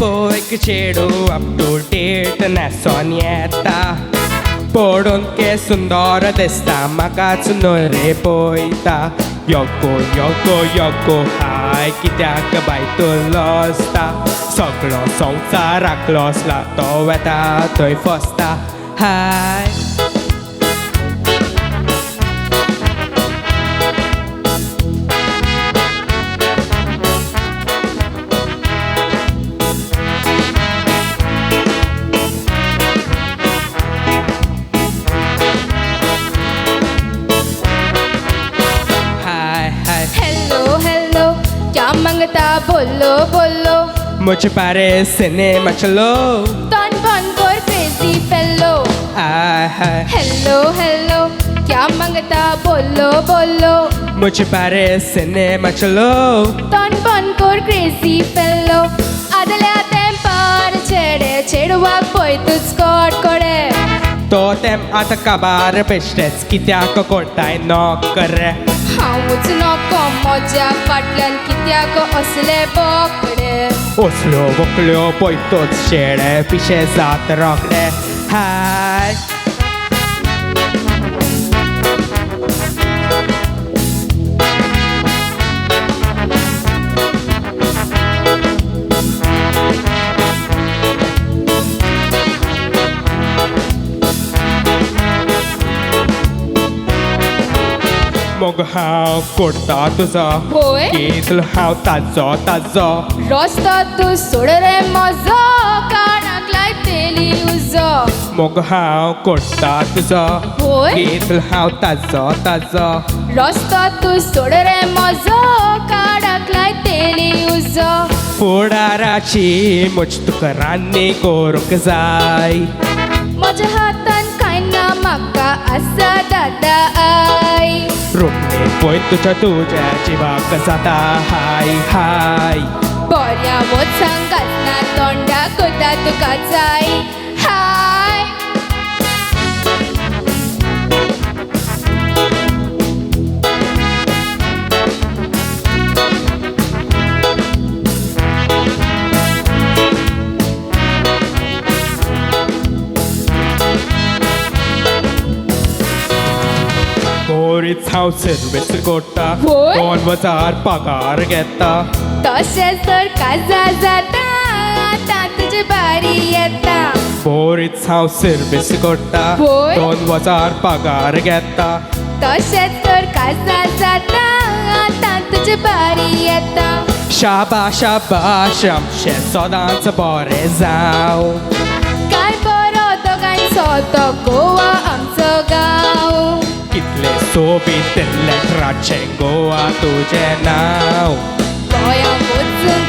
पळय चेडू up to date न्हेसोन येता पडून के सुंदर दिसता म्हाकाच न्हय रे पळयता योगो योगो योगो हाय कित्याक बाय तूं लसता सगळो संवसाराक लसला तो वेता थंय फसता हाय मंगता बोलो बोलो मुझे पारे सिनेमा चलो तन बन कर क्रेजी फेलो हेलो हेलो क्या मंगता बोलो बोलो मुझे पारे सिनेमा चलो तन बन कर क्रेजी फेलो आदल्या तेंपार चेडे चेडवाक पळयतूच कोडकोडे तो तेम आतां काबार बेश्टेच कित्याक कोणताय नॉक रे हांवूच नको म्हज्या फाटल्यान कित्याक असले बोकडे असल्यो बोकल्यो पळयतोच चेडे पिशे जात रोखडे हाय मग हांव कोडटा तुजो कितलो हांव ताजो ताजो रस्तो तूं सोड रे म्हजो कानाक लायतली उजो मग हांव कोडटा तुजो कितलो हांव ताजो ताजो रस्तो तूं सोड रे म्हजो कानाक लायतली उजो फुडाराची मुज तुका रान्नी करूंक जाय म्हज्या हातान कांय ना म्हाका आसा दादा आई रोखडे पळय तुज्या जिवाक जाता हाय हाय बऱ्या वचांक घालना तोंडा कोता तुका जाय हाय बोरीच हांव सर्वीस कोट्टा 2000 पगार घेता तशेंच तर काजा जाता आतां तुजी बारी येता बोरीच हांव सर्वीस कोट्टा 2000 पगार घेता तशेंच तर काजा जाता आतां तुजी बारी येता शाबाश शाबाश आमचें सदांच बरें जावं काय बरो दोगांचो तो गोवा आमचो गांव कितले सोबीत लेटराचें गोवा तुजें नांव गोंया वचून